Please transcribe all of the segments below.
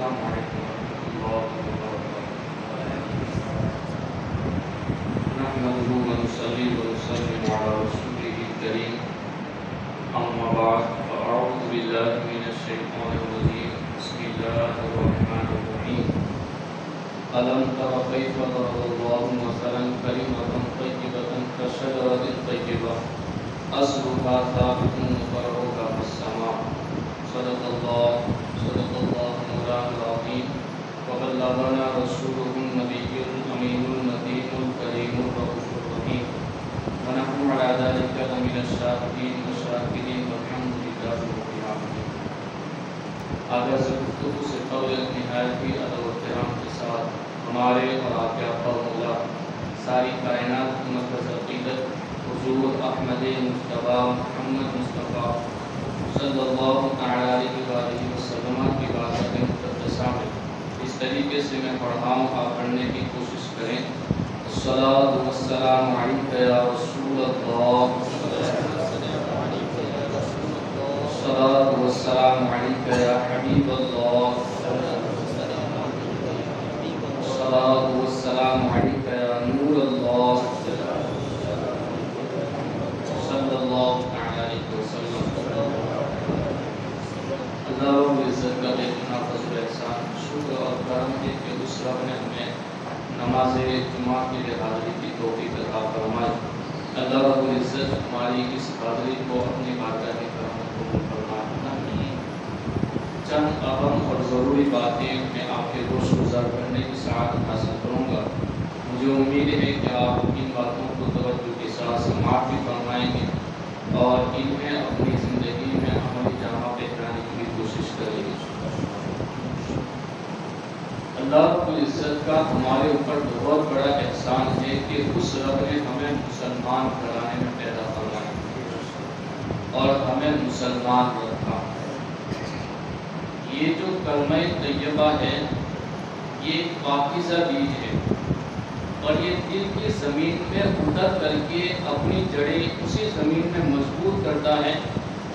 السلام علیکم ورحمۃ اللہ وبرکاتہ۔ نحمده ونصلي ونسلم على رسوله الكريم، أما بعد، فأعوذ بالله من الشيطان الرجيم، بسم الله الرحمن الرحيم۔ ألم تر كيف ضرب الله مثلا كلمة طيبة كشجرة طيبة أصلها ثابت وفرعها في السماء۔ صدق الله مولانا العظيم، وبلغنا رسوله النبي الأمين المتين الكريم الرؤوف الرحيم، ونحن على ذلك لمن الشاهدين والشاكرين والحمد لله رب العالمين۔ آغاز گفتگو سے قبل نہایت ہی ادب و احترام کے ساتھ ہمارے اور آپ کے آقا مولا ساری کائنات کی مقدس عقیدت حضور احمد مصطفیٰ محمد مصطفیٰ صلی اللہ علیہ وآلہ وسلم کی بات مقدسہ میں اس طریقے سے میں پڑھاؤں آپ پڑھنے کی کوشش کریں۔ الصلاۃ والسلام علیک یا رسول اللہ، الصلاۃ والسلام علیک یا حبیب اللہ، الصلاۃ والسلام علیک یا نور اللہ صلی اللہ علیہ وسلم۔ اللہ رب العزت کا اتنا فضل احسان، شکر اور کرم ہے کہ اس رب نے ہمیں نماز جمعہ کے لیے حاضری کی توفیق عطا فرمائی۔ اللہ رب العزت ہماری اس حاضری کو اپنی بارگاہ میں کرم قبول فرمائے۔ چند اہم اور ضروری باتیں میں آپ کے گوش گزار کرنے کی سعادت حاصل کروں گا۔ مجھے امید ہے کہ آپ ان باتوں کو توجہ کے ساتھ سماعت بھی فرمائیں گے اور انہیں اپنی زندگی میں عملی جامہ پہنانے کی بھی کوشش کریں گے۔ اللہ رب العزت کا ہمارے اوپر بہت بڑا احسان ہے کہ اس رب نے ہمیں مسلمان گھرانے میں پیدا فرمایا اور ہمیں مسلمان رکھا۔ یہ جو کلمہ طیبہ ہے یہ ایک پاکیزہ بیج ہے اور یہ دل کی زمین میں اتر کر کے اپنی جڑیں اسی زمین میں مضبوط کرتا ہے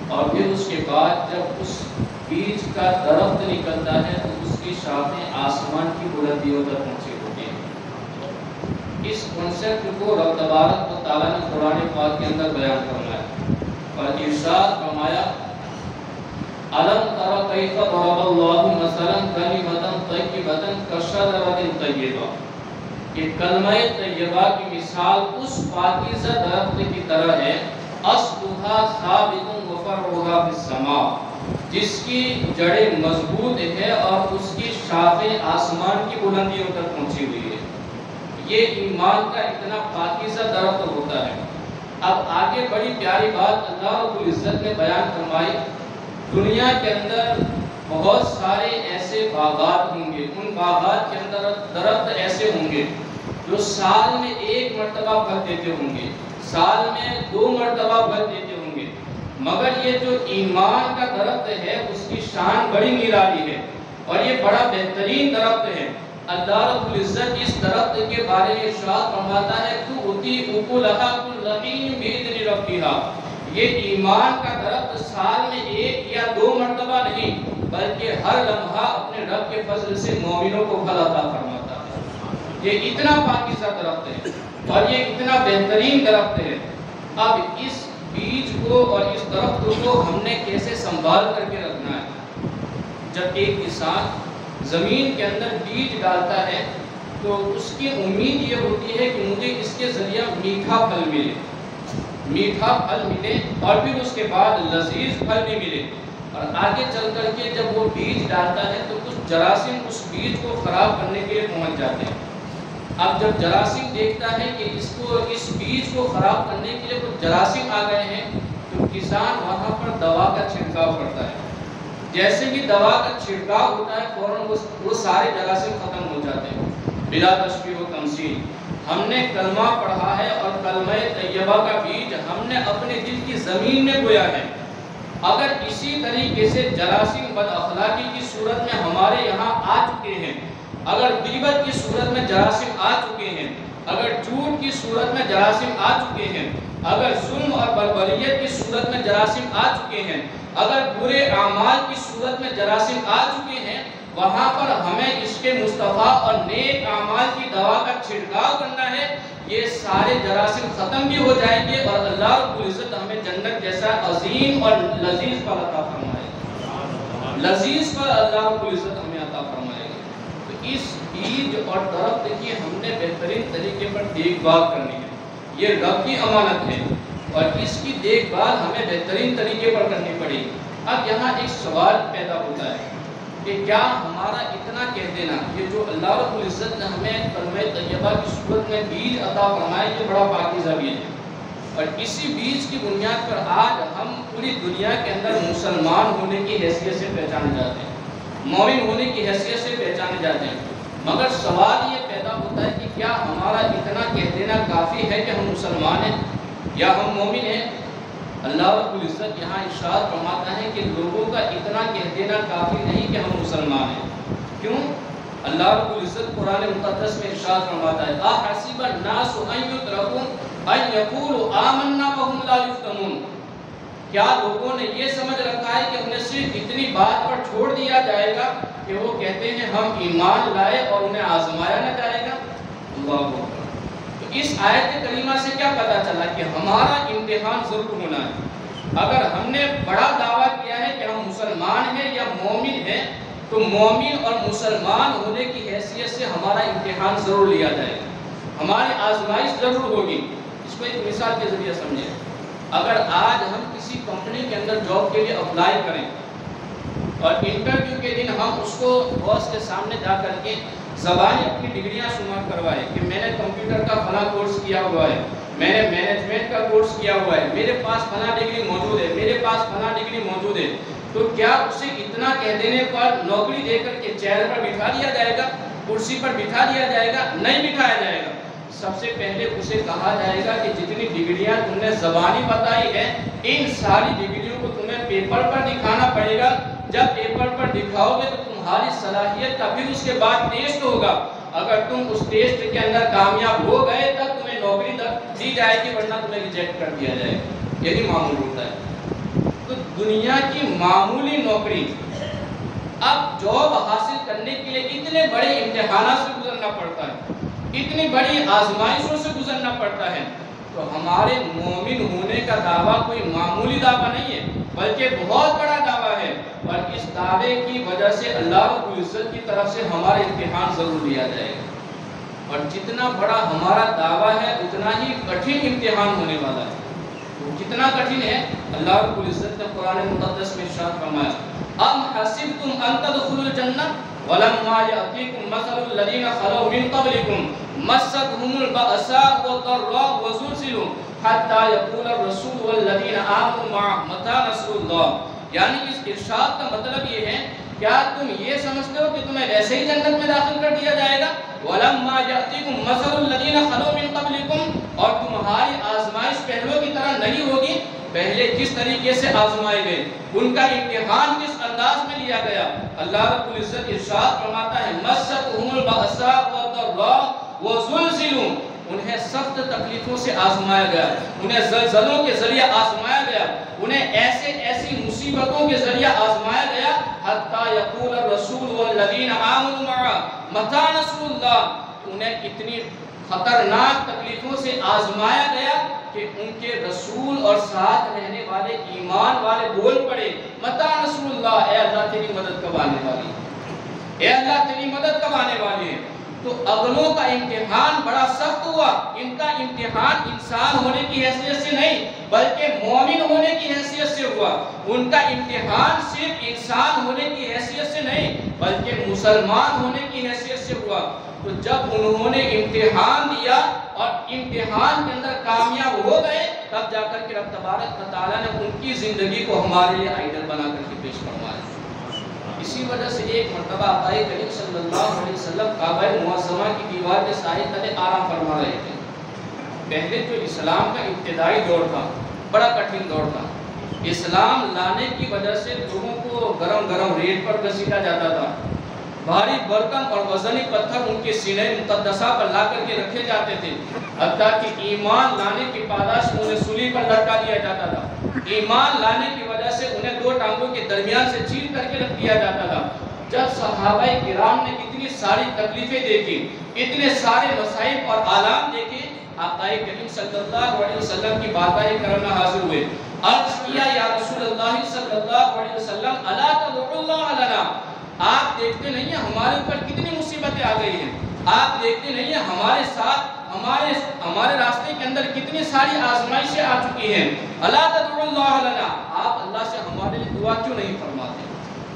اور پھر اس کے بعد جب اس بیج کا درخت نکلتا ہے تو اس کی شاخیں آسمان کی بلندیوں تک پہنچی ہوتی ہیں۔ اس کنسپٹ کو رب تبارک و تعالیٰ نے قرآن پاک کے اندر بیان فرمایا اور ارشاد فرمایا أَلَمْ تَرَ كَيْفَ ضَرَبَ اللَّهُ مَثَلًا كَلِمَةً طَيِّبَةً كَشَجَرَةٍ طَيِّبَةٍ۔ کہ کلمہ طیبہ کی مثال اس پاکیزہ درخت کی طرح ہے، أَصْلُهَا ثَابِتٌ وَفَرْعُهَا فِي السَّمَاءِ، جس کی جڑیں مضبوط ہے اور اس کی شاخیں آسمان کی بلندیوں تک پہنچی ہوئی ہے۔ یہ ایمان کا اتنا پاکیزہ درخت ہوتا ہے۔ اب آگے بڑی پیاری بات اللہ رب العزت نے بیان فرمائی، دنیا کے اندر بہت سارے ایسے باغات ہوں گے، ان باغات کے اندر درخت ایسے ہوں گے جو سال میں 1 مرتبہ پھل دیتے ہوں گے، سال میں 2 مرتبہ پھل دیتے ہوں گے، مگر یہ جو ایمان کا درخت ہے اس کی شان بڑی نرالی ہے اور یہ بڑا بہترین درخت ہے۔ اللہ رب العزت اس درخت کے بارے میں ارشاد فرماتا ہے تُؤْتِي أُكُلَهَا كُلَّ حِینٍ بِإِذْنِ رَبِّهَا۔ یہ ایمان کا درخت سال میں 1 یا 2 مرتبہ نہیں بلکہ ہر لمحہ اپنے رب کے فضل سے مومنوں کو پھل عطا فرماتا ہے۔ یہ اتنا پاکیزہ درخت ہے اور یہ اتنا بہترین درخت ہے۔ اب اس بیج کو اور اس درخت کو ہم نے کیسے سنبھال کر کے رکھنا ہے؟ جب ایک کسان زمین کے اندر بیج ڈالتا ہے تو اس کی امید یہ ہوتی ہے کہ مجھے اس کے ذریعہ میٹھا پھل ملے، میٹھا پھل ملے اور پھر اس کے بعد لذیذ پھل بھی ملے، اور آگے چل کر کے جب وہ بیج ڈالتا ہے تو کچھ جراثیم اس بیج کو خراب کرنے کے لیے پہنچ جاتے ہیں۔ اب جب جراثیم دیکھتا ہے کہ اس بیج کو خراب کرنے کے لیے کچھ جراثیم آ گئے ہیں تو کسان وہاں پر دوا کا چھڑکاؤ کرتا ہے۔ جیسے ہی دوا کا چھڑکاؤ ہوتا ہے فوراً وہ سارے جراثیم ختم ہو جاتے ہیں بلا تشبیہ و تمثیل۔ ہم نے کلمہ پڑھا ہے اور کلمہ طیبہ کا بیج ہم نے اپنے دل کی زمین میں بویا ہے۔ اگر اسی طریقے سے جراثیم بد اخلاقی کی صورت میں ہمارے یہاں آ چکے ہیں، اگر غیبت کی صورت میں جراثیم آ چکے ہیں، اگر جھوٹ کی صورت میں جراثیم آ چکے ہیں، اگر ظلم اور بربریت کی صورت میں جراثیم آ چکے ہیں، اگر برے اعمال کی صورت میں جراثیم آ چکے ہیں، وہاں پر ہمیں عشق مصطفیٰ اور نیک اعمال کی دوا کا چھڑکاؤ کرنا ہے، یہ سارے جراثیم ختم بھی ہو جائیں گے اور اللہ رب العزت ہمیں جنت جیسا عظیم اور لذیذ پر عطا فرمائے گا، لذیذ پر اللہ رب العزت ہمیں عطا فرمائے گا۔ تو اس بیج اور درخت کی ہم نے بہترین طریقے پر دیکھ بھال کرنی ہے، یہ رب کی امانت ہے اور اس کی دیکھ بھال ہمیں بہترین طریقے پر کرنی پڑے گی۔ اب یہاں ایک سوال پیدا ہوتا ہے کہ کیا ہمارا اتنا کہہ دینا، یہ جو اللہ رب العزت نے ہمیں کلمہ طیبہ کی صورت میں بیج عطا فرمایا، یہ بڑا پاکیزہ بیج ہے، اور اسی بیج کی بنیاد پر آج ہم پوری دنیا کے اندر مسلمان ہونے کی حیثیت سے پہچانے جاتے ہیں، مومن ہونے کی حیثیت سے پہچانے جاتے ہیں، مگر سوال یہ پیدا ہوتا ہے کہ کیا ہمارا اتنا کہہ دینا کافی ہے کہ ہم مسلمان ہیں یا ہم مومن ہیں؟ اللہ رب العزت یہاں ارشاد فرماتا ہے کہ لوگوں کا اتنا کہہ دینا کافی نہیں کہ ہم مسلمان ہیں۔ کیوں؟ اللہ رب العزت قرآن مقدس میں ارشاد فرماتا ہے اَحَسِبَ النَّاسُ أَن يُتْرَكُوا أَن يَقُولُوا آمَنَّا وَهُمْ لَا يُفْتَنُونَ، کیا لوگوں نے یہ سمجھ رکھا ہے کہ انہیں صرف اتنی بات پر چھوڑ دیا جائے گا کہ وہ کہتے ہیں ہم ایمان لائے اور انہیں آزمایا نہ جائے گا؟ اللہ اکبر۔ اس آیت کریمہ سے کیا پتا چلا کہ ہمارا امتحان ضرور ہونا ہے۔ اگر ہم نے بڑا دعویٰ کیا ہے کہ ہم مسلمان ہیں یا مومن ہیں، تو مومن اور مسلمان ہونے کی حیثیت سے ہمارا امتحان ضرور لیا جائے گا، ہماری آزمائش ضرور ہوگی۔ اس کو ایک مثال کے ذریعے سمجھیں، اگر آج ہم کسی کمپنی کے اندر جاب کے لیے اپلائی کریں اور انٹرویو کے دن ہم اس کو باس کے سامنے جا کر کے زبانی اپنی ڈگریاں شمار کروائے کہ میں نے کمپیوٹر کا فلاں کورس کیا ہوا ہے، میں نے مینجمنٹ کا کورس کیا ہوا ہے، میرے پاس فلاں ڈگری موجود ہے، میرے پاس فلاں ڈگری موجود ہے، تو کیا اسے اتنا کہہ دینے پر نوکری دے کر کے چیئر پر بٹھا دیا جائے گا، کرسی پر بٹھا دیا جائے گا؟ نہیں بٹھایا جائے گا۔ سب سے پہلے اسے کہا جائے گا کہ جتنی ڈگریاں تم نے زبانی بتائی ہے، ان ساری ڈگریوں کو تمہیں پیپر پر دکھانا پڑے گا۔ جب پیپر پر دکھاؤ گے تو تمہاری صلاحیت کا پھر اس کے بعد ٹیسٹ ہوگا، اگر تم اس ٹیسٹ کے اندر کامیاب ہو گئے تب تمہیں نوکری دی جائے گی، ورنہ تمہیں ریجیکٹ کر دیا جائے گا۔ یہی معمول ہوتا ہے۔ تو دنیا کی معمولی نوکری اب جاب حاصل کرنے کے لیے اتنے بڑے امتحانات سے گزرنا پڑتا ہے، اتنی بڑی آزمائشوں سے گزرنا پڑتا ہے، تو ہمارے مومن ہونے کا دعویٰ کوئی معمولی دعویٰ نہیں ہے بلکہ بہت بڑا دعویٰ ہے، اور اس دعوے کی وجہ سے اللہ رب العزت کی طرف سے ہمارا امتحان ضرور لیا جائے گا، اور جتنا بڑا ہمارا دعویٰ ہے اتنا ہی کٹھن امتحان ہونے والا ہے۔ کتنا کٹھن ہے؟ اللہ رب العزت نے قرآن مقدس میں ارشاد فرمایا ام حسبتم ان تدخلوا الجنہ ولما یأتیکم مثل الذین خلوا من قبلکم مستهم البأساء والضراء وزلزلوا حتی یقول الرسول والذین آمنوا معه متی نصر اللہ۔ یعنی اس ارشاد کا مطلب یہ ہے، کیا تم یہ سمجھتے ہو کہ تمہیں ویسے ہی جنت میں داخل کر دیا جائے گا؟ وَلَمَّا يَأْتِكُمْ مَثَلُ الَّذِينَ خَلَوْا مِن قَبْلِكُمْ، اور تمہاری آزمائش پہلوں کی طرح نہیں ہوگی۔ پہلے جس طریقے سے آزمائے گئے، ان کا امتحان کس انداز میں لیا گیا؟ اللہ رب العزت ارشاد فرماتا ہے مَسَّتْهُمُ الْبَأْسَاءُ وَالضَّرَّاءُ وَزُلْزِلُوا، انہیں سخت تکلیفوں سے آزمایا گیا، انہیں زلزلوں کے ذریعے آزمایا گیا، انہیں ایسی مصیبتوں کے ذریعے آزمایا گیا حتی یقول الرسول والذین آمنوا معه متی نصر اللہ، انہیں اتنی خطرناک تکلیفوں سے آزمایا گیا کہ ان کے رسول اور ساتھ رہنے والے ایمان والے بول پڑے متی نصر اللہ، اے اللہ تیری مدد کب آنے والی ہے، اے اللہ تیری مدد کب آنے والی ہے۔ تو اگلوں کا امتحان بڑا سخت ہوا، ان کا امتحان انسان ہونے کی حیثیت سے نہیں بلکہ مومن ہونے کی حیثیت سے ہوا، ان کا امتحان صرف انسان ہونے کی حیثیت سے نہیں بلکہ مسلمان ہونے کی حیثیت سے ہوا۔ تو جب انہوں نے امتحان دیا اور امتحان کے اندر کامیاب ہو گئے، تب جا کر کے رب تبارک و تعالیٰ نے ان کی زندگی کو ہمارے لیے آئیڈل بنا کر کے پیش فرمایا۔ اسی وجہ سے ایک مرتبہ آقا کریم صلی اللہ علیہ وسلم کعبہ معظمہ کی دیوار کے سائے تلے آرام فرما رہے تھے۔ پہلے جو اسلام کا ابتدائی دور تھا بڑا کٹھن دور تھا، اسلام لانے کی وجہ سے لوگوں کو گرم گرم ریت پر گھسیٹا جاتا تھا، بھاری برتن اور وزنی پتھر ان کے سینے مقدسہ پر لا کر کے رکھے جاتے تھے، حتیٰ کہ ایمان لانے کی پاداش انہیں سولی پر لٹکا دیا جاتا تھا، ایمان لانے کی وجہ سے انہیں دو ٹانگوں کے درمیان سے چیر کر کے رکھ دیا جاتا تھا۔ جب صحابہ کرام نے اتنی ساری تکلیفیں دیکھی، اتنے سارے مصائب اور آلام دیکھے، آقا کریم صلی اللہ علیہ وسلم کی بارگاہ کرم میں حاضر ہوئے، عرض کیا یا رسول اللہ صلی اللہ علیہ وسلم الا تدعو اللہ لنا، آپ دیکھتے نہیں ہیں ہمارے اوپر کتنی مصیبتیں آ گئی ہیں، آپ دیکھتے نہیں ہیں ہمارے ساتھ ہمارے راستے کے اندر کتنی ساری آزمائشیں آ چکی ہیں، الا تدعو اللہ لنا، آپ اللہ سے ہمارے لیے دعا کیوں نہیں فرماتے،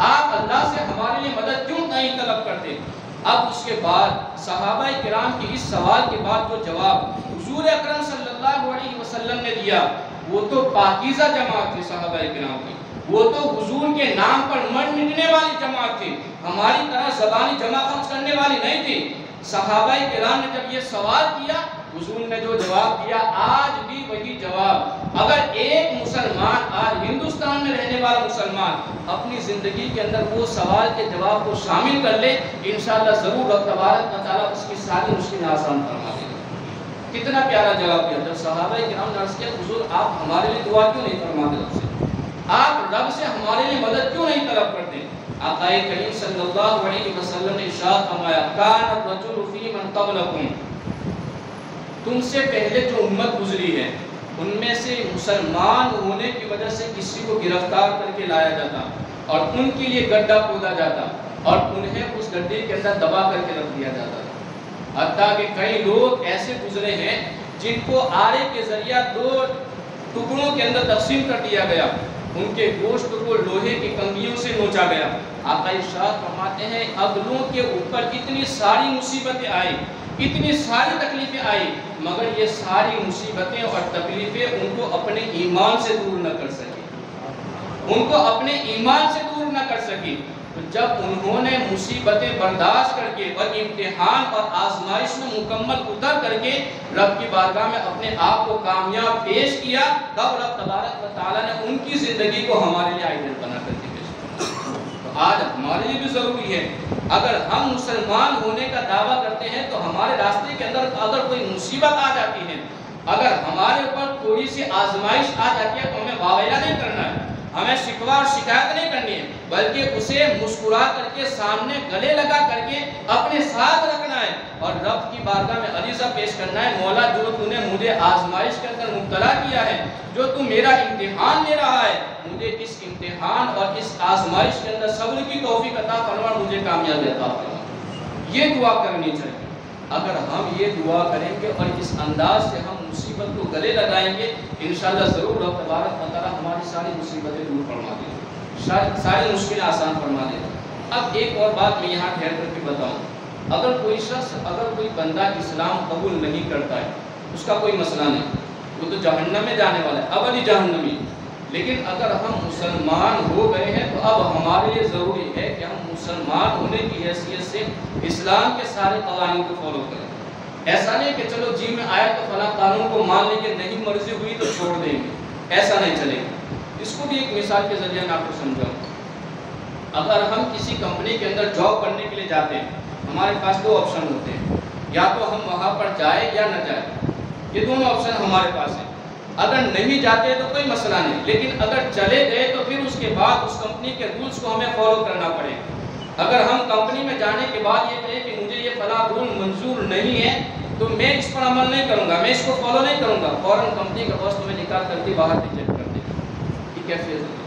آپ اللہ سے ہمارے لیے مدد کیوں نہیں طلب کرتے؟ اب اس کے بعد صحابہ کرام کی اس سوال کے بعد جو جواب حضور اکرم صلی اللہ علیہ وسلم نے دیا، وہ تو پاکیزہ جماعت تھی صحابہ کرام کی، وہ تو حضور کے نام پر مر مٹنے والی جماعت تھی، ہماری طرح زبانی جمع خرچ کرنے والی نہیں تھی۔ صحابہ کرام نے جب یہ سوال کیا، حضور نے جو جواب دیا آج بھی وہی جواب، اگر ایک مسلمان آج ہندوستان میں رہنے والا مسلمان اپنی زندگی کے اندر وہ سوال کے جواب کو شامل کر لے، انشاءاللہ ضرور رب تبارک و تعالیٰ اس کی ساری مشکلیں آسان فرما دے گا۔ کتنا پیارا جواب دیا، جب صحابہ کرام نے عرض کیا حضور آپ ہمارے لیے دعا کیوں نہیں فرماتے، رب سے آپ رب سے ہمارے لیے مدد کیوں نہیں طلب کرتے؟ آقا کریم صلی اللہ علیہ وسلم نے ارشاد فرمایا کان الرجل فی من قبلکم، تم سے پہلے جو امت گزری ہے ان میں سے مسلمان ہونے کی وجہ سے کسی کو گرفتار کر کے لایا جاتا اور ان کے لیے گڈھا کھودا جاتا اور انہیں اس گڈھے کے اندر دبا کر کے رکھ دیا جاتا تھا، حتیٰ کہ کئی لوگ ایسے گزرے ہیں جن کو آرے کے ذریعہ 2 ٹکڑوں کے اندر تقسیم کر دیا گیا، ان کے گوشت کو لوہے کی کنگھیوں سے نوچا گیا۔ آقا ارشاد فرماتے ہیں اگلوں کے اوپر اتنی ساری مصیبتیں آئی، اتنی ساری تکلیفیں آئی، مگر یہ ساری مصیبتیں اور تکلیفیں ان کو اپنے ایمان سے دور نہ کر سکی، ان کو اپنے ایمان سے دور نہ کر سکی۔ جب انہوں نے مصیبتیں برداشت کر کے اور امتحان اور آزمائش میں مکمل اتر کر کے رب کی بارگاہ میں اپنے آپ کو کامیاب پیش کیا، تب رب تبارک و تعالیٰ نے ان کی زندگی کو ہمارے لیے آئیڈیل بنا کر کے پیش کیا۔ تو آج ہمارے لیے بھی ضروری ہے، اگر ہم مسلمان ہونے کا دعویٰ کرتے ہیں تو ہمارے راستے کے اندر اگر کوئی مصیبت آ جاتی ہے، اگر ہمارے اوپر تھوڑی سی آزمائش آ جاتی ہے تو ہمیں واویلا نہیں کرنا ہے، ہمیں شکوہ اور شکایت نہیں کرنی ہے، بلکہ اسے مسکرا کر کے سامنے گلے لگا کر کے اپنے ساتھ رکھنا ہے اور رب کی بارگاہ میں عریضہ پیش کرنا ہے، مولا جو تو نے مجھے آزمائش کے اندر مبتلا کیا ہے، جو تو میرا امتحان لے رہا ہے، مجھے اس امتحان اور اس آزمائش کے اندر صبر کی توفیق عطا فرما، مجھے کامیابی عطا فرما، یہ دعا کرنی چاہیے۔ اگر ہم یہ دعا کریں گے اور اس انداز سے ہم مصیبت کو گلے لگائیں گے، انشاءاللہ ضرور رب تبارک و تعالیٰ ہماری ساری مصیبتیں دور فرما دے گا، ساری مشکلیں آسان فرما دے گا۔ اب ایک اور بات میں یہاں ٹھہر کر کے بتاؤں، اگر کوئی شخص اگر کوئی بندہ اسلام قبول نہیں کرتا ہے، اس کا کوئی مسئلہ نہیں، وہ تو جہنم میں جانے والا ہے، ابدی جہنمی، لیکن اگر ہم مسلمان ہو گئے ہیں تو اب ہمارے لیے ضروری ہے کہ ہم مسلمان ہونے کی حیثیت سے اسلام کے سارے قوانین کو فالو کریں۔ ایسا نہیں کہ چلو جی میں آیا تو فلاں قانون کو مان لیں گے، نہیں مرضی ہوئی تو چھوڑ دیں گے، ایسا نہیں چلے گا۔ اس کو بھی ایک مثال کے ذریعے میں آپ کو سمجھاؤں، اگر ہم کسی کمپنی کے اندر جاب کرنے کے لیے جاتے ہیں، ہمارے پاس 2 آپشن ہوتے ہیں، یا تو ہم وہاں پر جائیں یا نہ جائیں، یہ دونوں آپشن ہمارے پاس ہیں۔ اگر نہیں جاتے تو کوئی مسئلہ نہیں، لیکن اگر چلے گئے تو پھر اس کے بعد اس کمپنی کے رولز کو ہمیں فالو کرنا پڑے۔ اگر ہم کمپنی میں جانے کے بعد یہ کہیں کہ مجھے یہ فلاں رول منظور نہیں ہے تو میں اس پر عمل نہیں کروں گا، میں اس کو فالو نہیں کروں گا، فوراً کمپنی کا باس تمہیں نکال کر کے باہر ریجیکٹ کر دے گا۔ یہ کیفیت ہے۔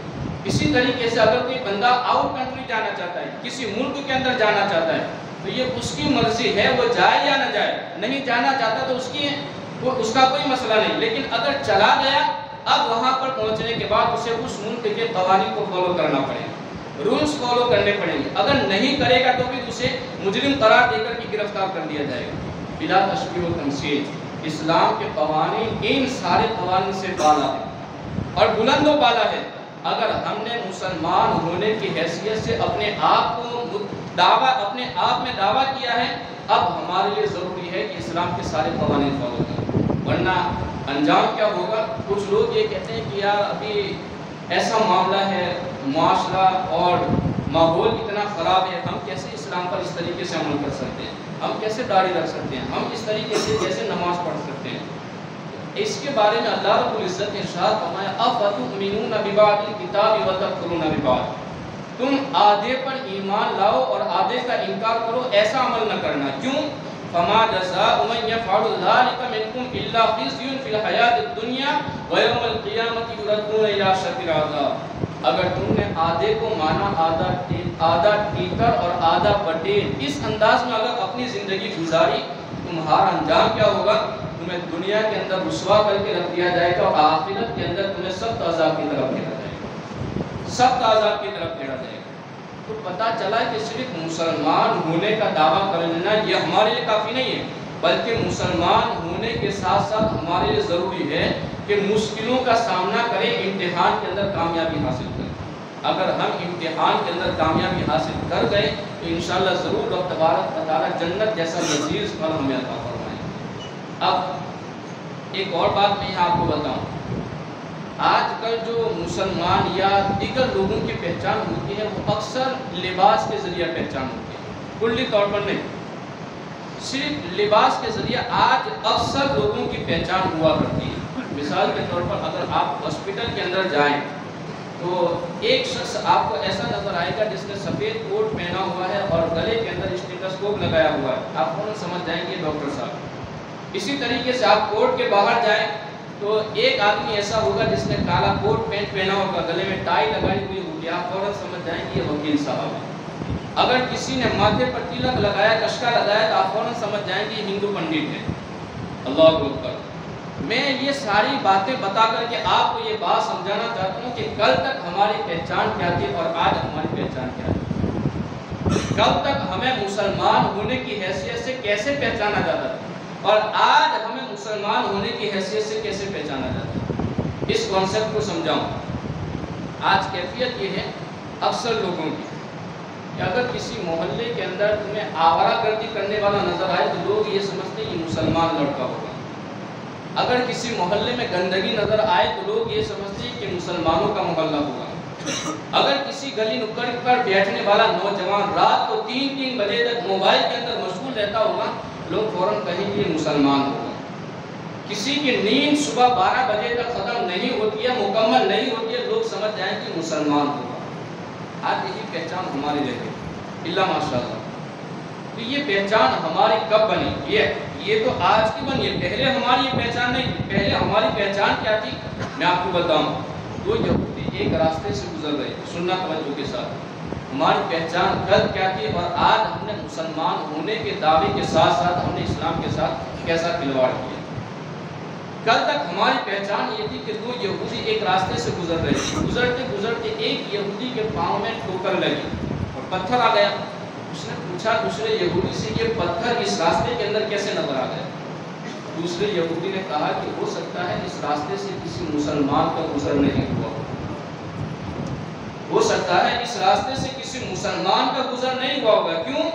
اسی طریقے سے اگر کوئی بندہ آؤٹ کنٹری جانا چاہتا ہے، کسی ملک کے اندر جانا چاہتا ہے، تو یہ اس کی مرضی ہے، وہ جائے یا نہ جائے، نہیں جانا چاہتا تو اس کا کوئی مسئلہ نہیں، لیکن اگر چلا گیا اب وہاں پر پہنچنے کے بعد اسے اس ملک کے قوانین کو فالو کرنا پڑے گا، رولز فالو کرنے پڑیں گے، اگر نہیں کرے گا تو پھر اسے مجرم قرار دے کر کے گرفتار کر دیا جائے گا۔ بلا تشبیہ و تمثیل اسلام کے قوانین ان سارے قوانین سے بالا ہے اور بلند و بالا ہے۔ اگر ہم نے مسلمان ہونے کی حیثیت سے اپنے آپ میں دعویٰ کیا ہے، اب ہمارے لیے ضروری ہے کہ اسلام کے سارے قوانین فالو کریں، ورنہ انجام کیا ہوگا؟ کچھ لوگ یہ کہتے ہیں کہ یار ابھی ایسا معاملہ ہے، معاشرہ اور ماحول اتنا خراب ہے، ہم کیسے اسلام پر اس طریقے سے عمل کر سکتے ہیں، ہم کیسے داڑھی رکھ سکتے ہیں، ہم اس طریقے سے کیسے نماز پڑھ سکتے ہیں؟ اس کے بارے میں اللہ رب العزت نے ارشاد فرمایا افتؤمنون ببعض الکتاب وتکفرون ببعض، تم آدھے پر ایمان لاؤ اور آدھے کا انکار کرو، ایسا عمل نہ کرنا۔ کیوں؟ فما جزاء من يفعل ذلك منكم الا خزي في الحياة الدنيا ويوم القيامة يردون الى اشد العذاب۔ اگر تم نے آدھے کو مانا، آدھا ٹیکر اور آدھا بٹیر، اس انداز میں اگر اپنی زندگی گزاری، تمہارا انجام کیا ہوگا؟ تمہیں دنیا کے اندر رسوا کر کے رکھ دیا جائے گا اور آخرت کے اندر تمہیں سخت عذاب کی طرف پھیرا جائے گا، سخت عذاب کی طرف پھیرا جائے گا۔ تو پتہ چلا کہ صرف مسلمان ہونے کا دعویٰ کر لینا یہ ہمارے لیے کافی نہیں ہے، بلکہ مسلمان ہونے کے ساتھ ساتھ ہمارے لیے ضروری ہے کہ مشکلوں کا سامنا کریں، امتحان کے اندر کامیابی حاصل کریں۔ اگر ہم امتحان کے اندر کامیابی حاصل کر گئے تو انشاءاللہ ضرور رب تبارک و تعالیٰ جنت جیسا لذیذ پھل ہمیں عطا فرمائیں۔ اب ایک اور بات میں یہاں آپ کو بتاؤں، آج کل جو مسلمان یا دیگر لوگوں کی پہچان ہوتی ہے وہ اکثر لباس کے ذریعے پہچان ہوتی ہے، کلی طور پر نہیں، صرف لباس کے ذریعے آج اکثر لوگوں کی پہچان ہوا کرتی ہے۔ مثال کے طور پر اگر آپ ہاسپٹل کے اندر جائیں تو ایک شخص آپ کو ایسا نظر آئے گا جس نے سفید کوٹ پہنا ہوا ہے اور گلے کے اندر اسٹیتھوسکوپ لگایا ہوا ہے، آپ فوراً سمجھ جائیں گے ڈاکٹر صاحب۔ اسی طریقے سے آپ کورٹ کے باہر جائیں تو ایک آدمی ایسا ہوگا جس نے کالا کوٹ پینٹ پہنا ہوگا، گلے میں ٹائی لگائی ہوئی ہوگی، آپ فوراً سمجھ جائیں گے یہ وکیل صاحب ہے۔ اگر کسی نے ماتھے پر تلک لگایا، کشکا لگایا تو آپ فوراً سمجھ جائیں گے یہ ہندو پنڈت ہے۔ اللہ اکبر۔ میں یہ ساری باتیں بتا کر کے آپ کو یہ بات سمجھانا چاہتا ہوں کہ کل تک ہماری پہچان کیا تھی اور آج ہماری پہچان کیا ہے۔ کل تک ہمیں مسلمان ہونے کی حیثیت سے کیسے پہچانا جاتا تھا اور آج ہمیں مسلمان ہونے کی حیثیت سے کیسے پہچانا جاتا ہے، اس کانسیپٹ کو سمجھاؤں۔ آج کیفیت یہ ہے اکثر لوگوں کی کہ اگر کسی محلے کے اندر تمہیں آوارہ گردی کرنے والا نظر آئے تو لوگ یہ سمجھتے ہیں یہ مسلمان لڑکا ہوگا۔ اگر کسی محلے میں گندگی نظر آئے تو لوگ یہ سمجھتے ہیں کہ مسلمانوں کا محلہ ہوگا۔ اگر کسی گلی نکڑ پر بیٹھنے والا نوجوان رات کو 3 بجے تک موبائل کے اندر مشغول رہتا ہوگا، لوگ فوراً کہیں گے یہ مسلمان ہوگا۔ کسی کی نیند صبح 12 بجے تک ختم نہیں ہوتی ہے، مکمل نہیں ہوتی ہے، لوگ سمجھ جائیں کہ مسلمان ہوگا۔ آج یہی پہچان ہماری رہتی ہے، اللہ ماشاءاللہ۔ تو یہ پہچان ہماری کب بنی؟ یہ تو آج کی بنی ہے، پہلے ہماری یہ پہچان نہیں تھی۔ پہلے ہماری پہچان کیا تھی میں آپ کو بتاؤں۔ دو یہودی ایک راستے سے گزر رہے تھے، سننا توجہ کے ساتھ۔ ہماری پہچان کل کیا تھی اور آج ہم نے مسلمان ہونے کے دعوے کے ساتھ ساتھ ہم نے اسلام کے ساتھ کیسا کھلواڑ کیا۔ کل تک ہماری پہچان یہ تھی کہ دو یہودی ایک راستے سے گزر رہے تھے، گزرتے گزرتے ایک یہودی کے پاؤں میں ٹھوکر لگی اور پتھر آ گیا۔ اس نے پوچھا دوسرے یہودی سے یہ پتھر اس راستے کے اندر کیسے نظر آ گیا؟ دوسرے یہودی نے کہا کہ ہو سکتا ہے اس راستے سے کسی مسلمان کا گزر نہیں ہوا، ہو سکتا ہے اس راستے سے کسی مسلمان کا گزر نہیں ہوا ہوگا۔ کیوں؟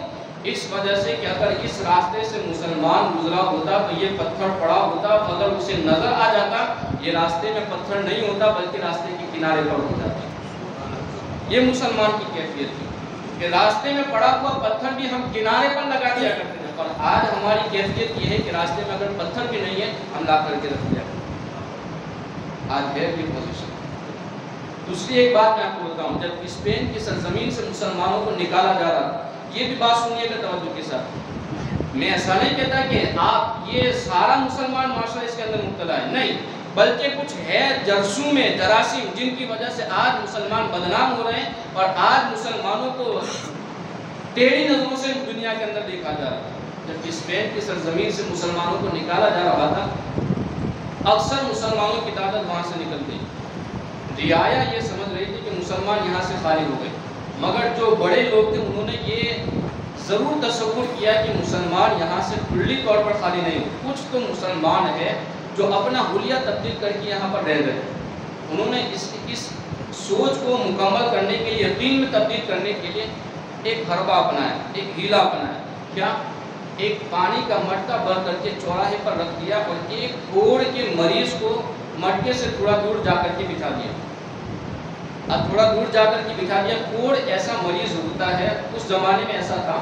اس وجہ سے کہ اگر اس راستے سے مسلمان گزرا ہوتا تو یہ پتھر پڑا ہوتا، اگر اسے نظر آ جاتا یہ راستے میں پتھر نہیں ہوتا بلکہ راستے کے کنارے پر ہو جاتا۔ یہ مسلمان کی کیفیت تھی کہ راستے میں پڑا ہوا پتھر بھی ہم کنارے پر لگا دیا کرتے ہیں، اور آج ہماری کیفیت یہ ہے کہ راستے میں اگر پتھر بھی نہیں ہے ہم لا کر کے رکھ دیا کرتے ہیں۔ آج ہے یہ پوزیشن۔ دوسری ایک بات میں آپ کو بتاؤں، جب اسپین کی سرزمین سے مسلمانوں کو نکالا جا رہا تھا، یہ بھی بات سنیے گا توجہ کے ساتھ، میں ایسا نہیں کہتا کہ آپ یہ سارا مسلمان معاشرہ اس کے اندر مبتلا ہے، نہیں، بلکہ کچھ ہے جرثوم میں جراثیم جن کی وجہ سے آج مسلمان بدنام ہو رہے ہیں اور آج مسلمانوں کو ٹیڑھی نظروں سے دنیا کے اندر دیکھا جا رہا ہے۔ جب اسپین کی سرزمین سے مسلمانوں کو نکالا جا رہا تھا، اکثر مسلمانوں کی تعداد وہاں سے نکل گئی۔ رعایا یہ سمجھ رہی تھی کہ مسلمان یہاں سے خالی ہو گئے، مگر جو بڑے لوگ تھے انہوں نے یہ ضرور تصور کیا کہ مسلمان یہاں سے کلی طور پر خالی نہیں ہو، کچھ تو مسلمان ہے جو اپنا حلیہ تبدیل کر کے یہاں پر رہ گئے۔ انہوں نے اس سوچ کو مکمل کرنے کے لیے، یقین میں تبدیل کرنے کے لیے ایک حربہ اپنایا، ایک ہیلا اپنایا۔ کیا؟ ایک پانی کا مٹکا بھر کر کے چوراہے پر رکھ دیا اور ایک کوڑ کے مریض کو مٹکے سے تھوڑا دور جا کر کے بٹھا دیا۔ اب تھوڑا دور جا کر کے بٹھا دیا، کوڑ ایسا مریض ہوتا ہے، اس زمانے میں ایسا تھا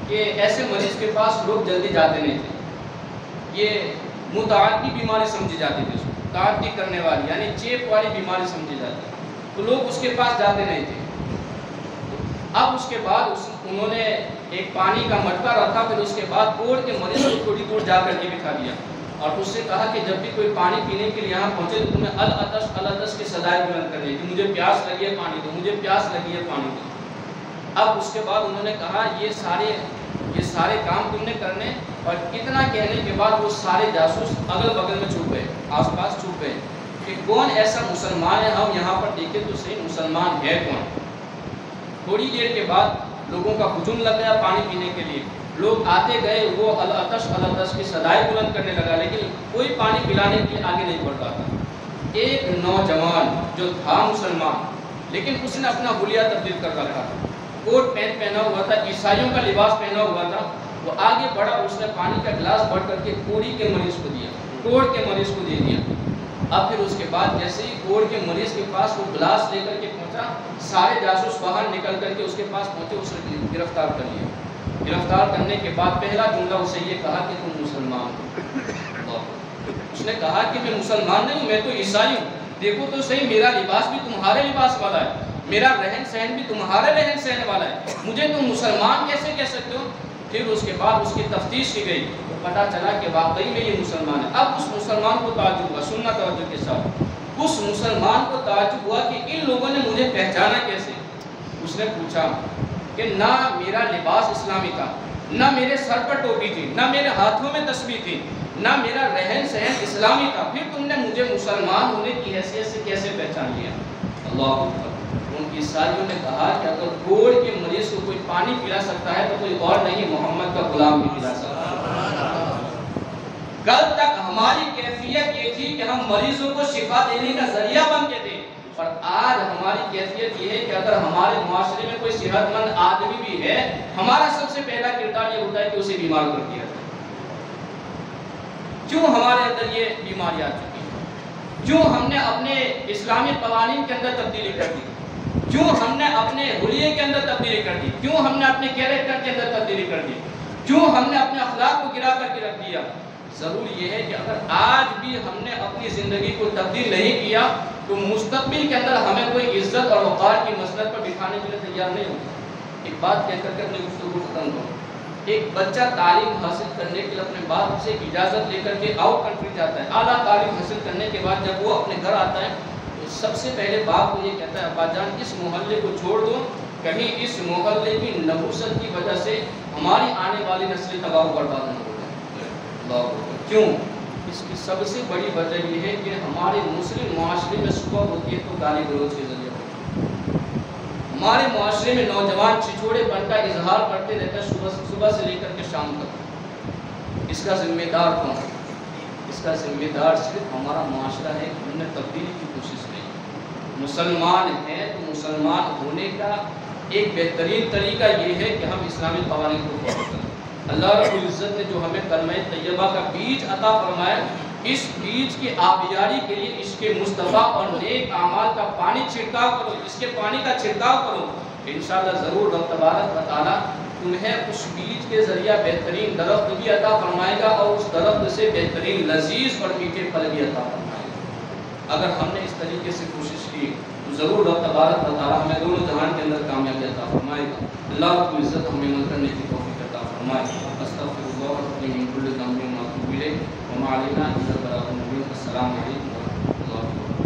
کہ ایسے مریض کے پاس لوگ جلدی جاتے نہیں تھے، یہ متعدی بیماری سمجھی جاتی تھی، اس کو تعدی کرنے والی یعنی چیپ والی بیماری سمجھی جاتی، تو لوگ اس کے پاس جاتے نہیں تھے۔ اب اس کے بعد انہوں نے ایک پانی کا مٹکا رکھا، پھر اس کے بعد کوڑ کے مریض کو تھوڑی دور جا کر کے بٹھا دیا اور اس سے کہا کہ جب بھی کوئی پانی پینے کے لیے یہاں پہنچے تو تمہیں العطش العطش کی صدائیں بلند کرنی کہ مجھے پیاس لگی ہے پانی دو، مجھے پیاس لگی ہے پانی دو۔ اب اس کے بعد انہوں نے کہا یہ سارے کام تم نے کرنے، اور اتنا کہنے کے بعد وہ سارے جاسوس اگل بغل میں چھپ گئے، آس پاس چھپ گئے کہ کون ایسا مسلمان ہے، ہم یہاں پر دیکھیں تو صحیح مسلمان ہے کون۔ تھوڑی دیر کے بعد لوگوں کا ہجوم لگ گیا پانی پینے کے لیے، لوگ آتے گئے، وہ العطش العطش کی صدائیں بلند کرنے لگا، لیکن کوئی پانی پلانے کے لیے آگے نہیں بڑھتا تھا۔ ایک نوجوان جو تھا مسلمان لیکن اس نے اپنا حلیہ تبدیل کر رکھا تھا، کوٹ پینٹ پہنا ہوا تھا، عیسائیوں کا لباس پہنا ہوا تھا، وہ آگے بڑھا، اس نے پانی کا گلاس بھر کر کے کوڑی کے مریض کو دیا، کوڑ کے مریض کو دے دیا۔ اب پھر اس کے بعد جیسے ہی کوڑ کے مریض کے پاس وہ گلاس لے کر کے پہنچا، سارے جاسوس باہر نکل کر کے اس کے پاس پہنچے، اس نے گرفتار کر لیا۔ گرفتار کرنے کے بعد پہلا جملہ اسے یہ کہا کہ تم مسلمان ہو۔ اس نے کہا کہ میں مسلمان نہیں ہوں، میں تو عیسائی ہوں، دیکھو تو صحیح میرا لباس بھی تمہارے لباس والا ہے، میرا رہن سہن بھی تمہارے رہن سہن والا ہے، مجھے تم مسلمان کیسے کہہ سکتے ہو؟ پھر اس کے بعد اس کی تفتیش کی گئی تو پتہ چلا کہ واقعی میں یہ مسلمان ہے۔ اب اس مسلمان کو تعجب ہوا، سننا توجہ کے ساتھ، اس مسلمان کو تعجب ہوا کہ ان لوگوں نے مجھے پہچانا کیسے؟ اس نے پوچھا کہ نہ میرا لباس اسلامی تھا، نہ میرے سر پر ٹوپی تھی، نہ میرے ہاتھوں میں تسبیح تھی، نہ میرا رہن سہن اسلامی تھا، پھر تم نے مجھے مسلمان ہونے کی حیثیت سے کیسے پہچان لیا؟ اللہ اکبر۔ ان عیسائیوں نے کہا کہ اگر کوڑ کے مریض کو کوئی پانی پلا سکتا ہے تو کوئی اور نہیں، محمد کا غلام بھی پلا سکتا ہے۔ کل تک ہماری کیفیت یہ تھی کہ ہم مریضوں کو شفا دینے کا ذریعہ بنتے تھے، اور آج ہماری کیفیت یہ ہے کہ اگر ہمارے معاشرے میں کوئی صحت مند آدمی بھی ہے، ہمارا سب سے پہلا کردار یہ ہوتا ہے کہ اسے بیمار کر دیا جائے۔ کیوں ہمارے اندر یہ بیماری آ چکی ہے؟ کیوں ہم نے اپنے اسلامی قوانین کے اندر تبدیلی کر دی؟ کیوں ہم نے اپنے حلیے کے اندر تبدیلی کر دی؟ کیوں ہم نے اپنے کیریکٹر کے اندر تبدیلی کر دی؟ کیوں ہم نے اپنے اخلاق کو گرا کر کے رکھ دیا؟ ضرور یہ ہے کہ اگر آج بھی ہم نے اپنی زندگی کو تبدیل نہیں کیا تو مستقبل کے اندر ہمیں کوئی عزت اور وقار کی مسند پر بٹھانے کے لیے تیار نہیں ہوگا۔ ایک بات کہہ کر کے اپنی گفتگو ختم کروں۔ ایک بچہ تعلیم حاصل کرنے کے لیے اپنے باپ سے اجازت لے کر کے آؤٹ کنٹری جاتا ہے، اعلیٰ تعلیم حاصل کرنے کے بعد جب وہ اپنے گھر آتا ہے تو سب سے پہلے باپ کو یہ کہتا ہے ابا جان اس محلے کو چھوڑ دو، کہیں اس محلے کی نحوست کی وجہ سے ہماری آنے والی نسلیں تباہ و برباد نہ ہو جائیں۔ کیوں؟ اس کی سب سے بڑی وجہ یہ ہے کہ ہمارے مسلم معاشرے میں صبح ہوتی ہے تو گالی گلوچ کے ذریعے ہوتی ہے۔ ہمارے معاشرے میں نوجوان چھچوڑے پن کا اظہار کرتے رہتا ہے صبح سے لے کر کے شام تک۔ اس کا ذمہ دار کون ہے؟ اس کا ذمہ دار صرف ہمارا معاشرہ ہے کہ ہم نے تبدیلی کی کوشش کی۔ مسلمان ہیں تو مسلمان ہونے کا ایک بہترین طریقہ یہ ہے کہ ہم اسلامی قوانین کو فالو کریں۔ اللہ رب العزت نے جو ہمیں کلمہ طیبہ کا بیج عطا فرمایا، اس بیج کی آبیاری کے لیے عشق مصطفیٰ اور نیک اعمال کا پانی چھڑکاؤ کرو، اس کے پانی کا چھڑکاؤ کرو، انشاءاللہ ضرور رب تبارک و تعالیٰ تمہیں اس بیج کے ذریعہ بہترین درخت بھی عطا فرمائے گا اور اس درخت سے بہترین لذیذ اور میٹھے پھل بھی عطا فرمائے گا۔ اگر ہم نے اس طریقے سے کوشش کی تو ضرور رب تبارک و تعالیٰ ہمیں دونوں جہان کے اندر کامیابی عطا فرمائے گا۔ اللہ رب العزت ہمیں عمل کرنے کی توفیق عطا فرمائے۔ استغفر اللہ من کل ذنب و اتوب الیہ وما علینا الا البلاغ المبین۔ السلام علیکم ورحمۃ اللہ وبرکاتہ۔